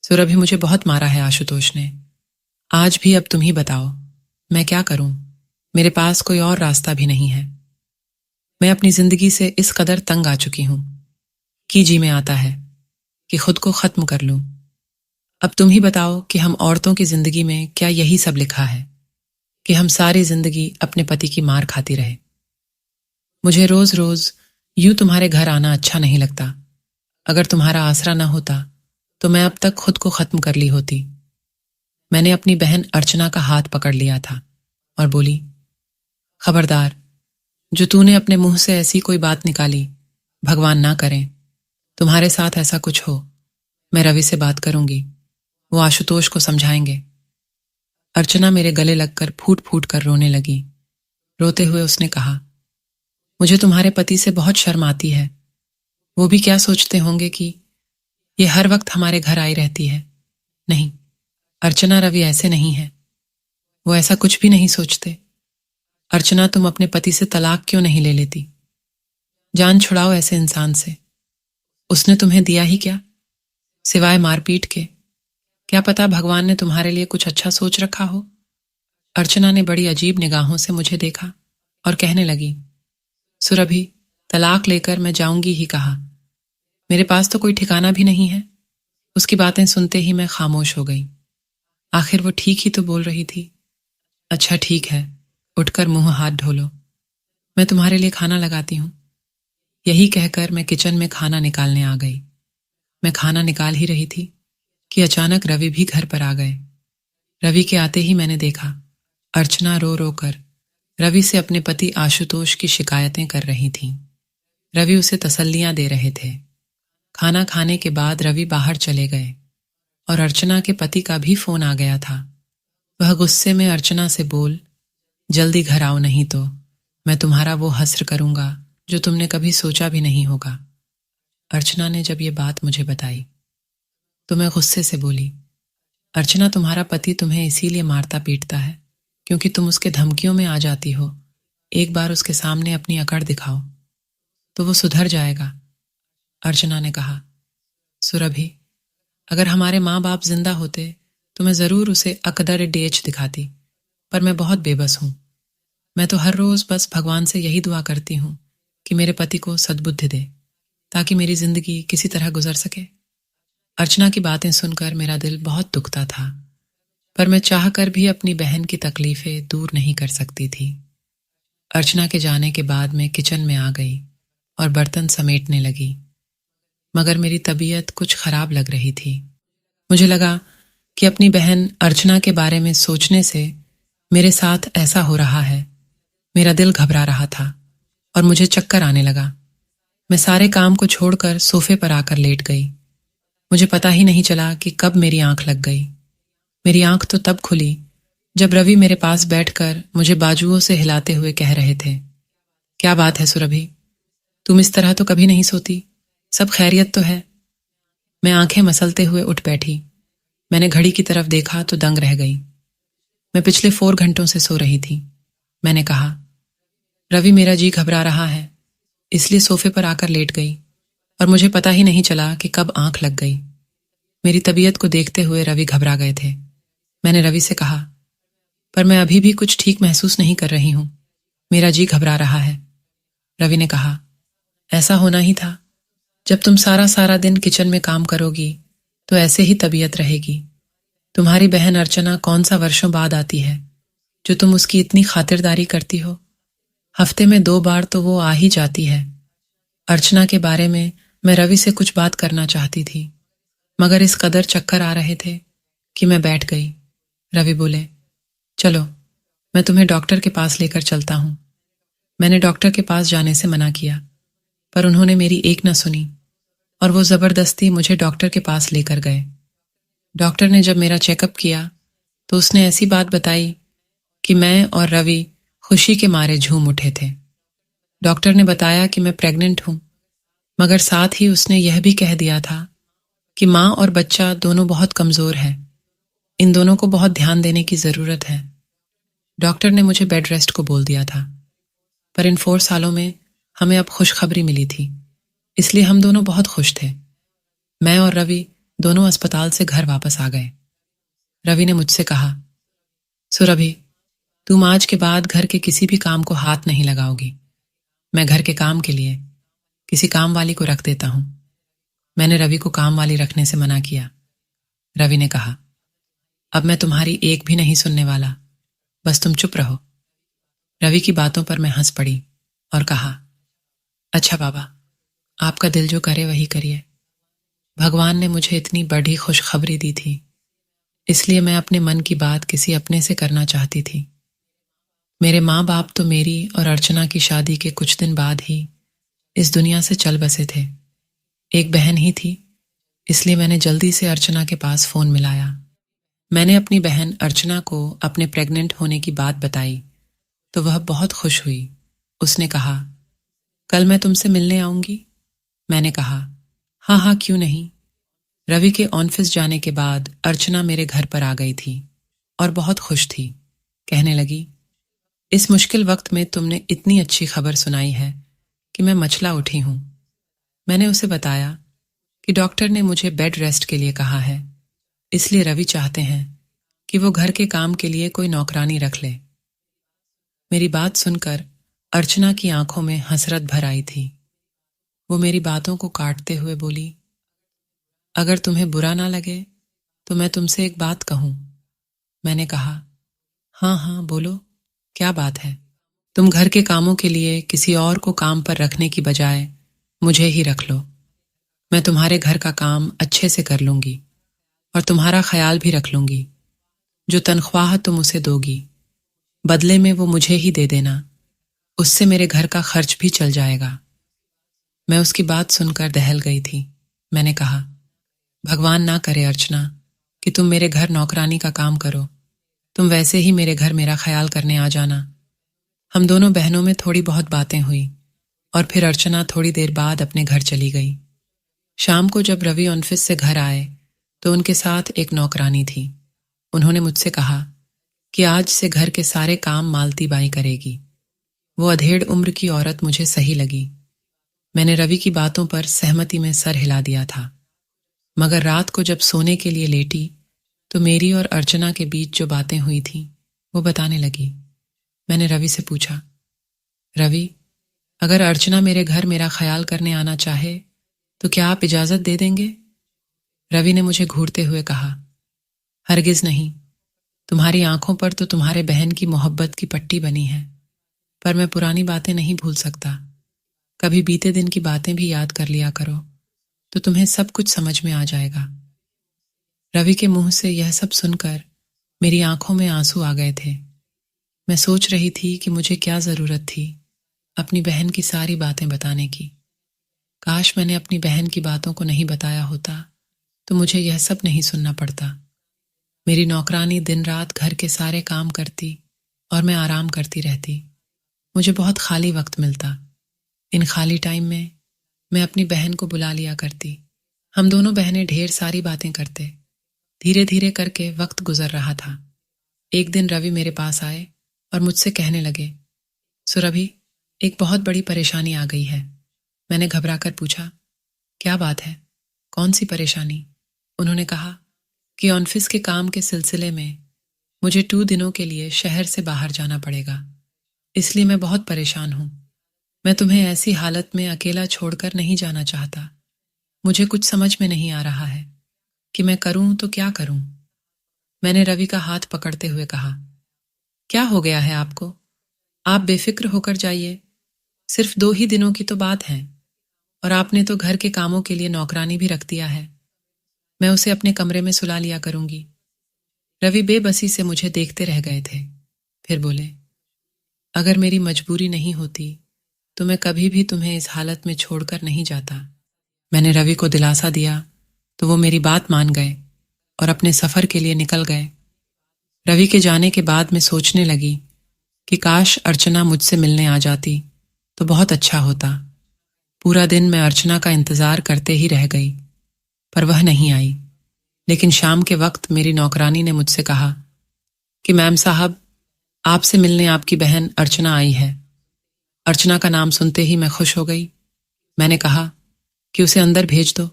सुरभि, मुझे बहुत मारा है आशुतोष ने। आज भी अब तुम ही बताओ, मैं क्या करूं? मेरे पास कोई और रास्ता भी नहीं है। मैं अपनी जिंदगी से इस कदर तंग आ चुकी हूं कि जी में आता है कि खुद को खत्म कर लूं। अब तुम ही बताओ कि हम औरतों की जिंदगी में क्या यही सब लिखा है कि हम सारी जिंदगी अपने पति की मार खाती रहे? मुझे रोज रोज यूं तुम्हारे घर आना अच्छा नहीं लगता। अगर तुम्हारा आसरा न होता तो मैं अब तक खुद को खत्म कर ली होती। मैंने अपनी बहन अर्चना का हाथ पकड़ लिया था और बोली, खबरदार, जो तूने अपने मुंह से ऐसी कोई बात निकाली, भगवान ना करे तुम्हारे साथ ऐसा कुछ हो। मैं रवि से बात करूंगी, वो आशुतोष को समझाएंगे। अर्चना मेरे गले लगकर फूट फूट कर रोने लगी। रोते हुए उसने कहा, मुझे तुम्हारे पति से बहुत शर्म आती है। वो भी क्या सोचते होंगे कि ये हर वक्त हमारे घर आई रहती है। नहीं, अर्चना, रवि ऐसे नहीं है। वो ऐसा कुछ भी नहीं सोचते। अर्चना, तुम अपने पति से तलाक क्यों नहीं ले लेती? जान छुड़ाओ ऐसे इंसान से। उसने तुम्हें दिया ही क्या, सिवाय मारपीट के? क्या पता भगवान ने तुम्हारे लिए कुछ अच्छा सोच रखा हो। अर्चना ने बड़ी अजीब निगाहों से मुझे देखा और कहने लगी, सुरभि, तलाक लेकर मैं जाऊंगी ही कहा। मेरे पास तो कोई ठिकाना भी नहीं है। उसकी बातें सुनते ही मैं खामोश हो गई। आखिर वो ठीक ही तो बोल रही थी। अच्छा ठीक है, उठकर मुंह हाथ धो लो, मैं तुम्हारे लिए खाना लगाती हूं। यही कहकर मैं किचन में खाना निकालने आ गई। मैं खाना निकाल ही रही थी कि अचानक रवि भी घर पर आ गए। रवि के आते ही मैंने देखा अर्चना रो रो कर रवि से अपने पति आशुतोष की शिकायतें कर रही थीं। रवि उसे तसल्लियां दे रहे थे। खाना खाने के बाद रवि बाहर चले गए और अर्चना के पति का भी फोन आ गया था। वह गुस्से में अर्चना से बोल, जल्दी घर आओ, नहीं तो मैं तुम्हारा वो हस्र करूंगा जो तुमने कभी सोचा भी नहीं होगा। अर्चना ने जब ये बात मुझे बताई तो मैं गुस्से से बोली, अर्चना, तुम्हारा पति तुम्हें इसीलिए मारता पीटता है क्योंकि तुम उसके धमकियों में आ जाती हो। एक बार उसके सामने अपनी अकड़ दिखाओ तो वो सुधर जाएगा। अर्चना ने कहा, सुरभि, अगर हमारे माँ बाप जिंदा होते तो मैं जरूर उसे अकदर डेच दिखाती, पर मैं बहुत बेबस हूं। मैं तो हर रोज बस भगवान से यही दुआ करती हूं कि मेरे पति को सद्बुद्धि दे ताकि मेरी जिंदगी किसी तरह गुजर सके। अर्चना की बातें सुनकर मेरा दिल बहुत दुखता था, पर मैं चाहकर भी अपनी बहन की तकलीफें दूर नहीं कर सकती थी। अर्चना के जाने के बाद मैं किचन में आ गई और बर्तन समेटने लगी, मगर मेरी तबीयत कुछ खराब लग रही थी। मुझे लगा कि अपनी बहन अर्चना के बारे में सोचने से मेरे साथ ऐसा हो रहा है। मेरा दिल घबरा रहा था और मुझे चक्कर आने लगा। मैं सारे काम को छोड़कर सोफे पर आकर लेट गई। मुझे पता ही नहीं चला कि कब मेरी आंख लग गई। मेरी आंख तो तब खुली जब रवि मेरे पास बैठकर मुझे बाजुओं से हिलाते हुए कह रहे थे, क्या बात है सुरभि, तुम इस तरह तो कभी नहीं सोती, सब खैरियत तो है? मैं आंखें मसलते हुए उठ बैठी। मैंने घड़ी की तरफ देखा तो दंग रह गई। मैं पिछले 4 घंटों से सो रही थी। मैंने कहा, रवि, मेरा जी घबरा रहा है, इसलिए सोफे पर आकर लेट गई और मुझे पता ही नहीं चला कि कब आंख लग गई। मेरी तबीयत को देखते हुए रवि घबरा गए थे। मैंने रवि से कहा, पर मैं अभी भी कुछ ठीक महसूस नहीं कर रही हूं, मेरा जी घबरा रहा है। रवि ने कहा, ऐसा होना ही था। जब तुम सारा सारा दिन किचन में काम करोगी तो ऐसे ही तबीयत रहेगी। तुम्हारी बहन अर्चना कौन सा वर्षों बाद आती है जो तुम उसकी इतनी खातिरदारी करती हो। हफ्ते में 2 बार तो वो आ ही जाती है। अर्चना के बारे में मैं रवि से कुछ बात करना चाहती थी, मगर इस कदर चक्कर आ रहे थे कि मैं बैठ गई। रवि बोले, चलो मैं तुम्हें डॉक्टर के पास लेकर चलता हूं। मैंने डॉक्टर के पास जाने से मना किया, पर उन्होंने मेरी एक न सुनी और वो जबरदस्ती मुझे डॉक्टर के पास लेकर गए। डॉक्टर ने जब मेरा चेकअप किया तो उसने ऐसी बात बताई कि मैं और रवि खुशी के मारे झूम उठे थे। डॉक्टर ने बताया कि मैं प्रेग्नेंट हूं, मगर साथ ही उसने यह भी कह दिया था कि माँ और बच्चा दोनों बहुत कमजोर है, इन दोनों को बहुत ध्यान देने की जरूरत है। डॉक्टर ने मुझे बेड रेस्ट को बोल दिया था, पर इन 4 सालों में हमें अब खुशखबरी मिली थी, इसलिए हम दोनों बहुत खुश थे। मैं और रवि दोनों अस्पताल से घर वापस आ गए। रवि ने मुझसे कहा, सुरभि, तुम आज के बाद घर के किसी भी काम को हाथ नहीं लगाओगी। मैं घर के काम के लिए किसी काम वाली को रख देता हूं। मैंने रवि को काम वाली रखने से मना किया। रवि ने कहा, अब मैं तुम्हारी एक भी नहीं सुनने वाला, बस तुम चुप रहो। रवि की बातों पर मैं हंस पड़ी और कहा, अच्छा बाबा, आपका दिल जो करे वही करिए। भगवान ने मुझे इतनी बड़ी खुशखबरी दी थी, इसलिए मैं अपने मन की बात किसी अपने से करना चाहती थी। मेरे माँ बाप तो मेरी और अर्चना की शादी के कुछ दिन बाद ही इस दुनिया से चल बसे थे। एक बहन ही थी, इसलिए मैंने जल्दी से अर्चना के पास फोन मिलाया। मैंने अपनी बहन अर्चना को अपने प्रेग्नेंट होने की बात बताई तो वह बहुत खुश हुई। उसने कहा, कल मैं तुमसे मिलने आऊंगी। मैंने कहा, हाँ हाँ, क्यों नहीं। रवि के ऑफिस जाने के बाद अर्चना मेरे घर पर आ गई थी और बहुत खुश थी। कहने लगी, इस मुश्किल वक्त में तुमने इतनी अच्छी खबर सुनाई है कि मैं मचला उठी हूं। मैंने उसे बताया कि डॉक्टर ने मुझे बेड रेस्ट के लिए कहा है, इसलिए रवि चाहते हैं कि वो घर के काम के लिए कोई नौकरानी रख ले। मेरी बात सुनकर अर्चना की आंखों में हसरत भर आई थी। वो मेरी बातों को काटते हुए बोली, अगर तुम्हें बुरा ना लगे तो मैं तुमसे एक बात कहूं। मैंने कहा, हाँ हाँ बोलो, क्या बात है। तुम घर के कामों के लिए किसी और को काम पर रखने की बजाय मुझे ही रख लो। मैं तुम्हारे घर का काम अच्छे से कर लूंगी और तुम्हारा ख्याल भी रख लूंगी। जो तनख्वाह तुम उसे दोगी, बदले में वो मुझे ही दे देना। उससे मेरे घर का खर्च भी चल जाएगा। मैं उसकी बात सुनकर दहल गई थी। मैंने कहा, भगवान ना करे अर्चना कि तुम मेरे घर नौकरानी का काम करो। तुम वैसे ही मेरे घर मेरा ख्याल करने आ जाना। हम दोनों बहनों में थोड़ी बहुत बातें हुई और फिर अर्चना थोड़ी देर बाद अपने घर चली गई। शाम को जब रवि ऑफिस से घर आए तो उनके साथ एक नौकरानी थी। उन्होंने मुझसे कहा कि आज से घर के सारे काम मालती बाई करेगी। वो अधेड़ उम्र की औरत मुझे सही लगी। मैंने रवि की बातों पर सहमति में सर हिला दिया था, मगर रात को जब सोने के लिए लेटी तो मेरी और अर्चना के बीच जो बातें हुई थीं वो बताने लगी। मैंने रवि से पूछा, रवि, अगर अर्चना मेरे घर मेरा ख्याल करने आना चाहे तो क्या आप इजाजत दे देंगे? रवि ने मुझे घूरते हुए कहा, हरगिज नहीं। तुम्हारी आंखों पर तो तुम्हारे बहन की मोहब्बत की पट्टी बनी है, पर मैं पुरानी बातें नहीं भूल सकता। कभी बीते दिन की बातें भी याद कर लिया करो तो तुम्हें सब कुछ समझ में आ जाएगा। रवि के मुंह से यह सब सुनकर मेरी आंखों में आंसू आ गए थे। मैं सोच रही थी कि मुझे क्या जरूरत थी अपनी बहन की सारी बातें बताने की। काश मैंने अपनी बहन की बातों को नहीं बताया होता तो मुझे यह सब नहीं सुनना पड़ता। मेरी नौकरानी दिन रात घर के सारे काम करती और मैं आराम करती रहती। मुझे बहुत खाली वक्त मिलता। इन खाली टाइम में मैं अपनी बहन को बुला लिया करती। हम दोनों बहनें ढेर सारी बातें करते। धीरे धीरे करके वक्त गुजर रहा था। एक दिन रवि मेरे पास आए और मुझसे कहने लगे, सुरभि, एक बहुत बड़ी परेशानी आ गई है। मैंने घबराकर पूछा, क्या बात है? कौन सी परेशानी? उन्होंने कहा कि ऑफिस के काम के सिलसिले में मुझे 2 दिनों के लिए शहर से बाहर जाना पड़ेगा, इसलिए मैं बहुत परेशान हूं। मैं तुम्हें ऐसी हालत में अकेला छोड़कर नहीं जाना चाहता। मुझे कुछ समझ में नहीं आ रहा है कि मैं करूं तो क्या करूं। मैंने रवि का हाथ पकड़ते हुए कहा, क्या हो गया है आपको? आप बेफिक्र होकर जाइए। सिर्फ 2 ही दिनों की तो बात है और आपने तो घर के कामों के लिए नौकरानी भी रख दिया है। मैं उसे अपने कमरे में सुला लिया करूंगी। रवि बेबसी से मुझे देखते रह गए थे। फिर बोले, अगर मेरी मजबूरी नहीं होती तो मैं कभी भी तुम्हें इस हालत में छोड़कर नहीं जाता। मैंने रवि को दिलासा दिया तो वो मेरी बात मान गए और अपने सफर के लिए निकल गए। रवि के जाने के बाद मैं सोचने लगी कि काश अर्चना मुझसे मिलने आ जाती तो बहुत अच्छा होता। पूरा दिन मैं अर्चना का इंतजार करते ही रह गई, पर वह नहीं आई। लेकिन शाम के वक्त मेरी नौकरानी ने मुझसे कहा कि मैम साहब, आपसे मिलने आपकी बहन अर्चना आई है। अर्चना का नाम सुनते ही मैं खुश हो गई। मैंने कहा कि उसे अंदर भेज दो।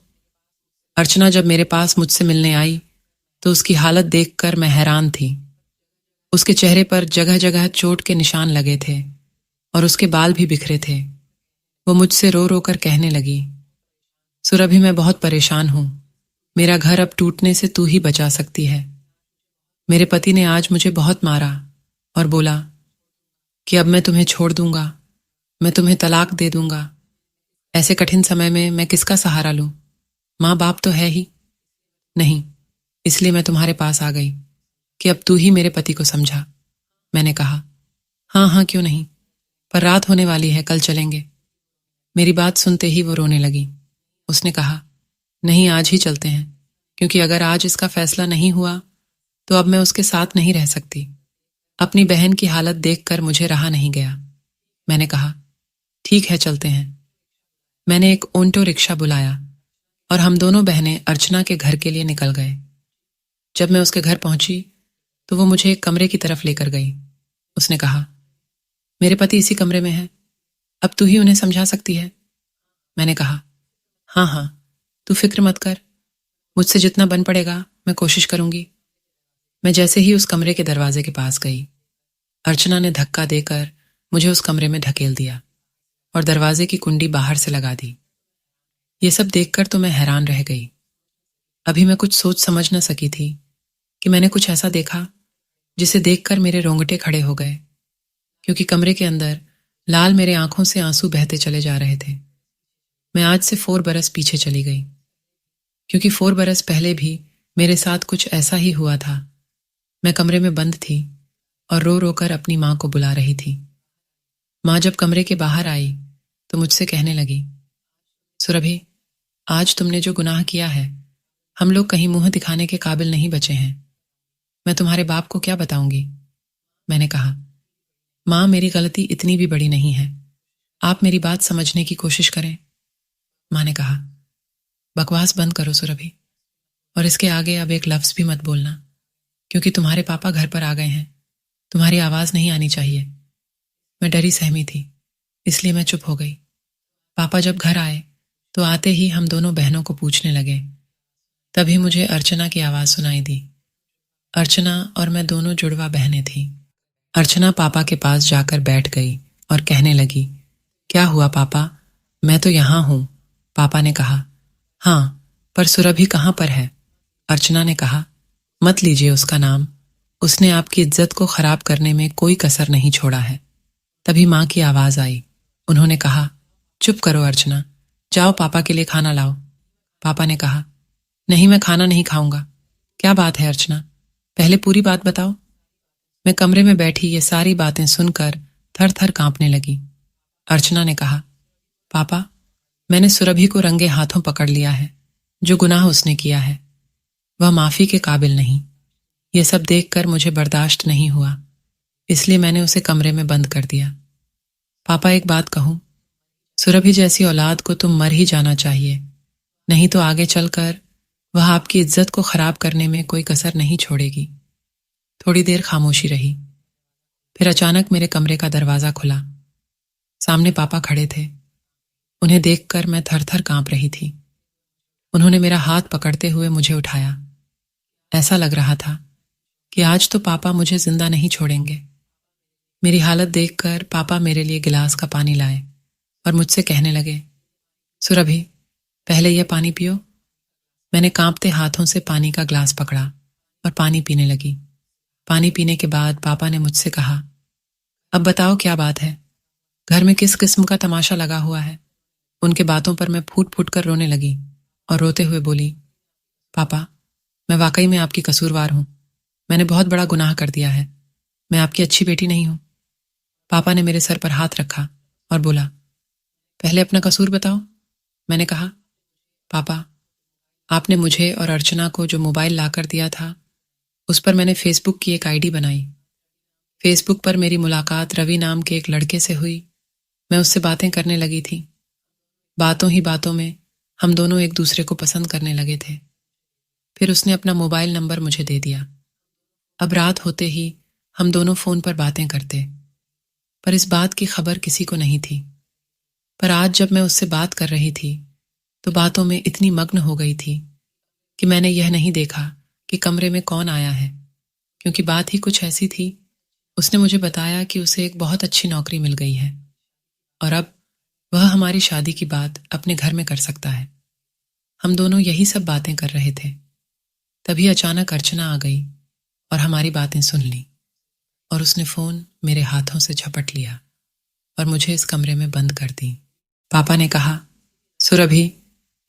अर्चना जब मेरे पास मुझसे मिलने आई तो उसकी हालत देखकर मैं हैरान थी। उसके चेहरे पर जगह जगह चोट के निशान लगे थे और उसके बाल भी बिखरे थे। वो मुझसे रो रो कर कहने लगी, सुरभि मैं बहुत परेशान हूं। मेरा घर अब टूटने से तू ही बचा सकती है। मेरे पति ने आज मुझे बहुत मारा और बोला कि अब मैं तुम्हें छोड़ दूंगा, मैं तुम्हें तलाक दे दूंगा। ऐसे कठिन समय में मैं किसका सहारा लूं? माँ बाप तो है ही नहीं, इसलिए मैं तुम्हारे पास आ गई कि अब तू ही मेरे पति को समझा। मैंने कहा, हाँ हाँ क्यों नहीं, पर रात होने वाली है, कल चलेंगे। मेरी बात सुनते ही वो रोने लगी। उसने कहा, नहीं आज ही चलते हैं, क्योंकि अगर आज इसका फैसला नहीं हुआ तो अब मैं उसके साथ नहीं रह सकती। अपनी बहन की हालत देखकर मुझे रहा नहीं गया। मैंने कहा, ठीक है चलते हैं। मैंने एक ऑटो रिक्शा बुलाया और हम दोनों बहनें अर्चना के घर के लिए निकल गए। जब मैं उसके घर पहुंची तो वो मुझे एक कमरे की तरफ लेकर गई। उसने कहा, मेरे पति इसी कमरे में हैं, अब तू ही उन्हें समझा सकती है। मैंने कहा, हाँ हाँ तू फिक्र मत कर, मुझसे जितना बन पड़ेगा मैं कोशिश करूंगी। मैं जैसे ही उस कमरे के दरवाजे के पास गई, अर्चना ने धक्का देकर मुझे उस कमरे में ढकेल दिया और दरवाजे की कुंडी बाहर से लगा दी। ये सब देखकर तो मैं हैरान रह गई। अभी मैं कुछ सोच समझ न सकी थी कि मैंने कुछ ऐसा देखा जिसे देखकर मेरे रोंगटे खड़े हो गए, क्योंकि कमरे के अंदर लाल मेरे आंखों से आंसू बहते चले जा रहे थे। मैं आज से 4 बरस पीछे चली गई, क्योंकि 4 बरस पहले भी मेरे साथ कुछ ऐसा ही हुआ था। मैं कमरे में बंद थी और रो रो कर अपनी माँ को बुला रही थी। माँ जब कमरे के बाहर आई तो मुझसे कहने लगी, सुरभि आज तुमने जो गुनाह किया है, हम लोग कहीं मुंह दिखाने के काबिल नहीं बचे हैं। मैं तुम्हारे बाप को क्या बताऊंगी? मैंने कहा, माँ मेरी गलती इतनी भी बड़ी नहीं है, आप मेरी बात समझने की कोशिश करें। माँ ने कहा, बकवास बंद करो सुरभि, और इसके आगे अब एक लफ्ज भी मत बोलना, क्योंकि तुम्हारे पापा घर पर आ गए हैं, तुम्हारी आवाज नहीं आनी चाहिए। मैं डरी सहमी थी, इसलिए मैं चुप हो गई। पापा जब घर आए तो आते ही हम दोनों बहनों को पूछने लगे। तभी मुझे अर्चना की आवाज सुनाई दी। अर्चना और मैं दोनों जुड़वा बहनें थीं। अर्चना पापा के पास जाकर बैठ गई और कहने लगी, क्या हुआ पापा? मैं तो यहां हूं। पापा ने कहा, हाँ पर सुरभि कहां पर है? अर्चना ने कहा, मत लीजिए उसका नाम, उसने आपकी इज्जत को खराब करने में कोई कसर नहीं छोड़ा है। तभी माँ की आवाज आई। उन्होंने कहा, चुप करो अर्चना, जाओ पापा के लिए खाना लाओ। पापा ने कहा, नहीं मैं खाना नहीं खाऊंगा। क्या बात है अर्चना, पहले पूरी बात बताओ। मैं कमरे में बैठी ये सारी बातें सुनकर थर थर कांपने लगी। अर्चना ने कहा, पापा मैंने सुरभि को रंगे हाथों पकड़ लिया है। जो गुनाह उसने किया है वह माफी के काबिल नहीं। यह सब देखकर मुझे बर्दाश्त नहीं हुआ, इसलिए मैंने उसे कमरे में बंद कर दिया। पापा एक बात कहूं, सुरभि जैसी औलाद को तुम मर ही जाना चाहिए, नहीं तो आगे चलकर वह आपकी इज्जत को खराब करने में कोई कसर नहीं छोड़ेगी। थोड़ी देर खामोशी रही, फिर अचानक मेरे कमरे का दरवाजा खुला। सामने पापा खड़े थे। उन्हें देखकर मैं थर थर कांप रही थी। उन्होंने मेरा हाथ पकड़ते हुए मुझे उठाया। ऐसा लग रहा था कि आज तो पापा मुझे जिंदा नहीं छोड़ेंगे। मेरी हालत देखकर पापा मेरे लिए गिलास का पानी लाए और मुझसे कहने लगे, सुरभि पहले यह पानी पियो। मैंने कांपते हाथों से पानी का ग्लास पकड़ा और पानी पीने लगी। पानी पीने के बाद पापा ने मुझसे कहा, अब बताओ क्या बात है, घर में किस किस्म का तमाशा लगा हुआ है? उनके बातों पर मैं फूट फूट कर रोने लगी और रोते हुए बोली, पापा मैं वाकई में आपकी कसूरवार हूं। मैंने बहुत बड़ा गुनाह कर दिया है। मैं आपकी अच्छी बेटी नहीं हूं। पापा ने मेरे सर पर हाथ रखा और बोला, पहले अपना कसूर बताओ। मैंने कहा, पापा आपने मुझे और अर्चना को जो मोबाइल लाकर दिया था, उस पर मैंने फेसबुक की एक आईडी बनाई। फेसबुक पर मेरी मुलाकात रवि नाम के एक लड़के से हुई। मैं उससे बातें करने लगी थी। बातों ही बातों में हम दोनों एक दूसरे को पसंद करने लगे थे। फिर उसने अपना मोबाइल नंबर मुझे दे दिया। अब रात होते ही हम दोनों फोन पर बातें करते, पर इस बात की खबर किसी को नहीं थी। पर आज जब मैं उससे बात कर रही थी तो बातों में इतनी मग्न हो गई थी कि मैंने यह नहीं देखा कि कमरे में कौन आया है, क्योंकि बात ही कुछ ऐसी थी। उसने मुझे बताया कि उसे एक बहुत अच्छी नौकरी मिल गई है और अब वह हमारी शादी की बात अपने घर में कर सकता है। हम दोनों यही सब बातें कर रहे थे, तभी अचानक अर्चना आ गई और हमारी बातें सुन ली और उसने फ़ोन मेरे हाथों से झपट लिया और मुझे इस कमरे में बंद कर दी। पापा ने कहा, सुरभि,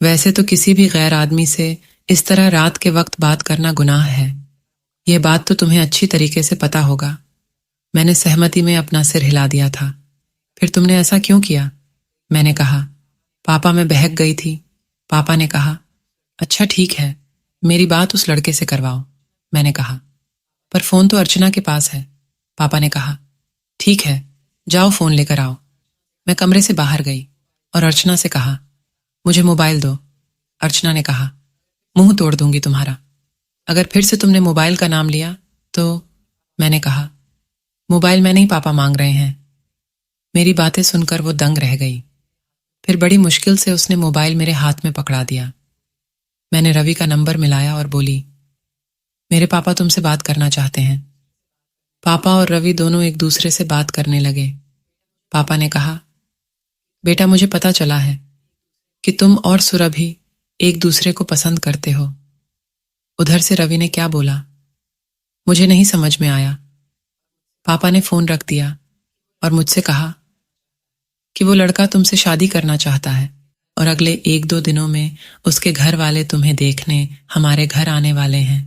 वैसे तो किसी भी गैर आदमी से इस तरह रात के वक्त बात करना गुनाह है। यह बात तो तुम्हें अच्छी तरीके से पता होगा। मैंने सहमति में अपना सिर हिला दिया था। फिर तुमने ऐसा क्यों किया? मैंने कहा। पापा, मैं बहक गई थी। पापा ने कहा, अच्छा ठीक है, मेरी बात उस लड़के से करवाओ। मैंने कहा, पर फोन तो अर्चना के पास है। पापा ने कहा, ठीक है, जाओ फोन लेकर आओ। मैं कमरे से बाहर गई और अर्चना से कहा, मुझे मोबाइल दो। अर्चना ने कहा, मुंह तोड़ दूंगी तुम्हारा अगर फिर से तुमने मोबाइल का नाम लिया तो। मैंने कहा, मोबाइल मैंने ही पापा मांग रहे हैं। मेरी बातें सुनकर वो दंग रह गई। फिर बड़ी मुश्किल से उसने मोबाइल मेरे हाथ में पकड़ा दिया। मैंने रवि का नंबर मिलाया और बोली, मेरे पापा तुमसे बात करना चाहते हैं। पापा और रवि दोनों एक दूसरे से बात करने लगे। पापा ने कहा, बेटा, मुझे पता चला है कि तुम और सुरभि एक दूसरे को पसंद करते हो। उधर से रवि ने क्या बोला मुझे नहीं समझ में आया। पापा ने फोन रख दिया और मुझसे कहा कि वो लड़का तुमसे शादी करना चाहता है और अगले 1-2 दिनों में उसके घर वाले तुम्हें देखने हमारे घर आने वाले हैं।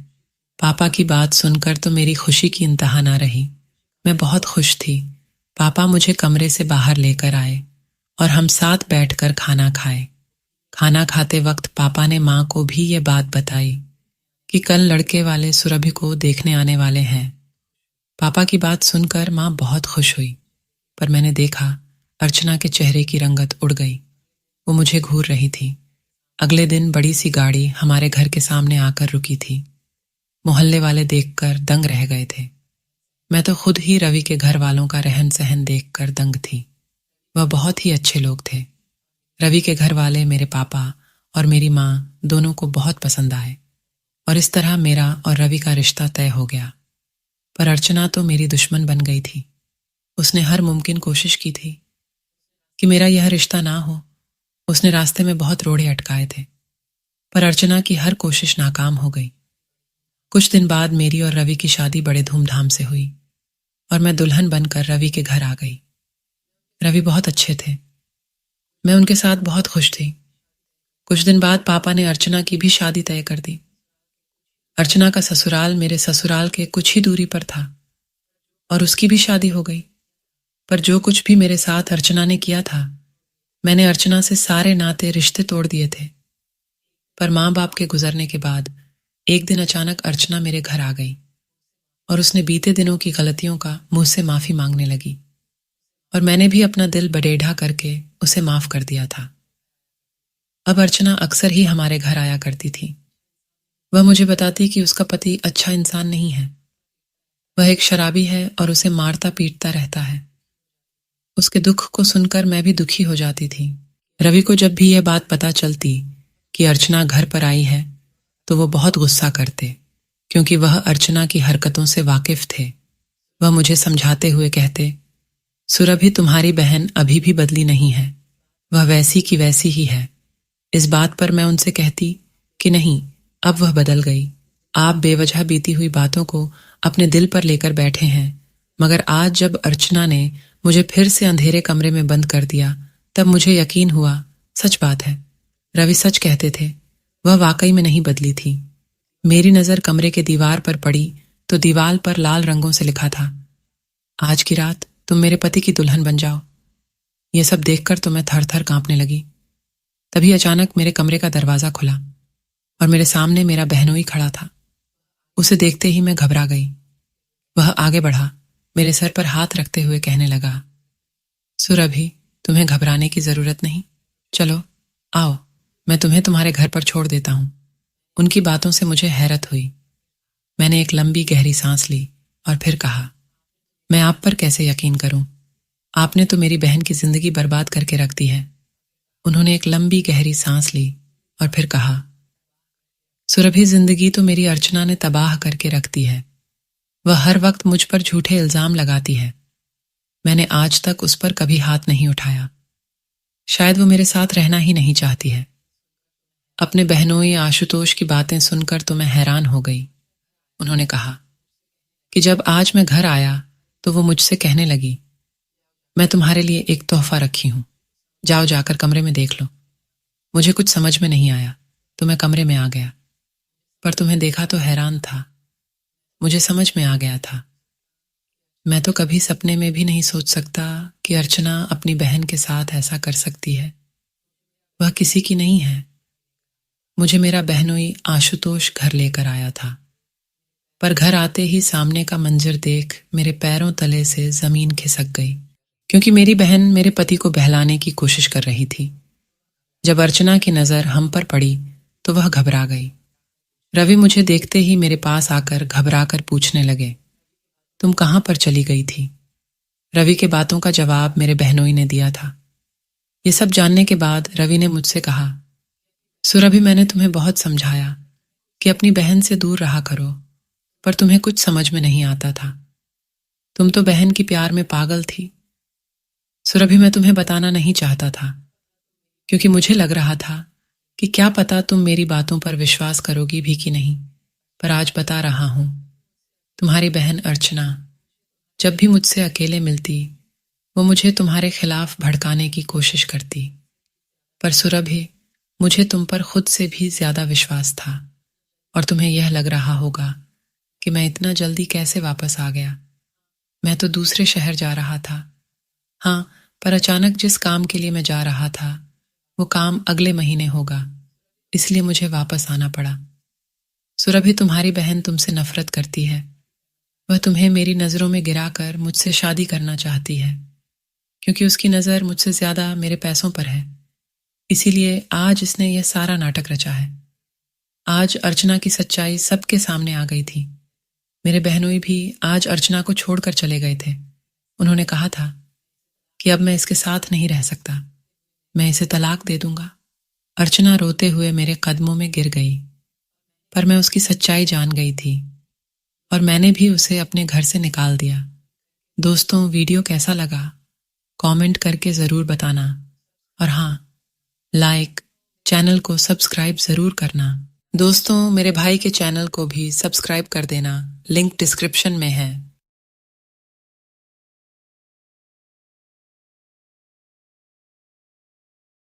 पापा की बात सुनकर तो मेरी खुशी की इंतहा ना रही। मैं बहुत खुश थी। पापा मुझे कमरे से बाहर लेकर आए और हम साथ बैठकर खाना खाए। खाना खाते वक्त पापा ने माँ को भी ये बात बताई कि कल लड़के वाले सुरभि को देखने आने वाले हैं। पापा की बात सुनकर माँ बहुत खुश हुई, पर मैंने देखा अर्चना के चेहरे की रंगत उड़ गई। वो मुझे घूर रही थी। अगले दिन बड़ी सी गाड़ी हमारे घर के सामने आकर रुकी थी। मोहल्ले वाले देखकर दंग रह गए थे। मैं तो खुद ही रवि के घर वालों का रहन सहन देखकर दंग थी। वह बहुत ही अच्छे लोग थे। रवि के घर वाले मेरे पापा और मेरी माँ दोनों को बहुत पसंद आए और इस तरह मेरा और रवि का रिश्ता तय हो गया। पर अर्चना तो मेरी दुश्मन बन गई थी। उसने हर मुमकिन कोशिश की थी कि मेरा यह रिश्ता ना हो। उसने रास्ते में बहुत रोड़े अटकाए थे, पर अर्चना की हर कोशिश नाकाम हो गई। कुछ दिन बाद मेरी और रवि की शादी बड़े धूमधाम से हुई और मैं दुल्हन बनकर रवि के घर आ गई। रवि बहुत अच्छे थे। मैं उनके साथ बहुत खुश थी। कुछ दिन बाद पापा ने अर्चना की भी शादी तय कर दी। अर्चना का ससुराल मेरे ससुराल के कुछ ही दूरी पर था और उसकी भी शादी हो गई। पर जो कुछ भी मेरे साथ अर्चना ने किया था, मैंने अर्चना से सारे नाते रिश्ते तोड़ दिए थे। पर माँ बाप के गुजरने के बाद एक दिन अचानक अर्चना मेरे घर आ गई और उसने बीते दिनों की गलतियों का मुझसे माफी मांगने लगी और मैंने भी अपना दिल बडेढ़ा करके उसे माफ कर दिया था। अब अर्चना अक्सर ही हमारे घर आया करती थी। वह मुझे बताती कि उसका पति अच्छा इंसान नहीं है। वह एक शराबी है और उसे मारता पीटता रहता है। उसके दुख को सुनकर मैं भी दुखी हो जाती थी। रवि को जब भी यह बात पता चलती कि अर्चना घर पर आई है तो वो बहुत गुस्सा करते, क्योंकि वह अर्चना की हरकतों से वाकिफ थे। वह मुझे समझाते हुए कहते, सुरभि, तुम्हारी बहन अभी भी बदली नहीं है। वह वैसी की वैसी ही है। इस बात पर मैं उनसे कहती कि नहीं, अब वह बदल गई। आप बेवजह बीती हुई बातों को अपने दिल पर लेकर बैठे हैं, मगर आज जब अर्चना ने मुझे फिर से अंधेरे कमरे में बंद कर दिया तब मुझे यकीन हुआ सच बात है। रवि सच कहते थे। वह वाकई में नहीं बदली थी। मेरी नजर कमरे के दीवार पर पड़ी तो दीवार पर लाल रंगों से लिखा था, आज की रात तुम मेरे पति की दुल्हन बन जाओ। यह सब देखकर तो मैं थर थर कांपने लगी। तभी अचानक मेरे कमरे का दरवाजा खुला और मेरे सामने मेरा बहनोई खड़ा था। उसे देखते ही मैं घबरा गई। वह आगे बढ़ा, मेरे सर पर हाथ रखते हुए कहने लगा, सुरभि, तुम्हें घबराने की जरूरत नहीं। चलो आओ, मैं तुम्हें तुम्हारे घर पर छोड़ देता हूं। उनकी बातों से मुझे हैरत हुई। मैंने एक लंबी गहरी सांस ली और फिर कहा, मैं आप पर कैसे यकीन करूं? आपने तो मेरी बहन की जिंदगी बर्बाद करके रख दी है। उन्होंने एक लंबी गहरी सांस ली और फिर कहा, सुरभि, जिंदगी तो मेरी अर्चना ने तबाह करके रख दी है। वह हर वक्त मुझ पर झूठे इल्जाम लगाती है। मैंने आज तक उस पर कभी हाथ नहीं उठाया। शायद वो मेरे साथ रहना ही नहीं चाहती है। अपने बहनोई आशुतोष की बातें सुनकर तो मैं हैरान हो गई। उन्होंने कहा कि जब आज मैं घर आया तो वो मुझसे कहने लगी, मैं तुम्हारे लिए एक तोहफा रखी हूं, जाओ जाकर कमरे में देख लो। मुझे कुछ समझ में नहीं आया तो मैं कमरे में आ गया, पर तुम्हें देखा तो हैरान था। मुझे समझ में आ गया था। मैं तो कभी सपने में भी नहीं सोच सकता कि अर्चना अपनी बहन के साथ ऐसा कर सकती है। वह किसी की नहीं है। मुझे मेरा बहनोई आशुतोष घर लेकर आया था, पर घर आते ही सामने का मंजर देख मेरे पैरों तले से जमीन खिसक गई, क्योंकि मेरी बहन मेरे पति को बहलाने की कोशिश कर रही थी। जब अर्चना की नजर हम पर पड़ी तो वह घबरा गई। रवि मुझे देखते ही मेरे पास आकर घबराकर पूछने लगे, तुम कहां पर चली गई थी? रवि के बातों का जवाब मेरे बहनोई ने दिया था। ये सब जानने के बाद रवि ने मुझसे कहा, सुरभि, मैंने तुम्हें बहुत समझाया कि अपनी बहन से दूर रहा करो, पर तुम्हें कुछ समझ में नहीं आता था। तुम तो बहन की प्यार में पागल थी। सुरभि, मैं तुम्हें बताना नहीं चाहता था, क्योंकि मुझे लग रहा था कि क्या पता तुम मेरी बातों पर विश्वास करोगी भी कि नहीं, पर आज बता रहा हूं। तुम्हारी बहन अर्चना जब भी मुझसे अकेले मिलती, वो मुझे तुम्हारे खिलाफ भड़काने की कोशिश करती। पर सुरभि, मुझे तुम पर खुद से भी ज्यादा विश्वास था, और तुम्हें यह लग रहा होगा कि मैं इतना जल्दी कैसे वापस आ गया। मैं तो दूसरे शहर जा रहा था। हाँ, पर अचानक जिस काम के लिए मैं जा रहा था वो काम अगले महीने होगा, इसलिए मुझे वापस आना पड़ा। सुरभि, तुम्हारी बहन तुमसे नफरत करती है। वह तुम्हें मेरी नज़रों में गिराकर मुझसे शादी करना चाहती है, क्योंकि उसकी नज़र मुझसे ज्यादा मेरे पैसों पर है। इसीलिए आज इसने यह सारा नाटक रचा है। आज अर्चना की सच्चाई सबके सामने आ गई थी। मेरे बहनोई भी आज अर्चना को छोड़कर चले गए थे। उन्होंने कहा था कि अब मैं इसके साथ नहीं रह सकता, मैं इसे तलाक दे दूंगा। अर्चना रोते हुए मेरे कदमों में गिर गई, पर मैं उसकी सच्चाई जान गई थी और मैंने भी उसे अपने घर से निकाल दिया। दोस्तों, वीडियो कैसा लगा कमेंट करके ज़रूर बताना, और हाँ, लाइक, चैनल को सब्सक्राइब ज़रूर करना। दोस्तों, मेरे भाई के चैनल को भी सब्सक्राइब कर देना, लिंक डिस्क्रिप्शन में है।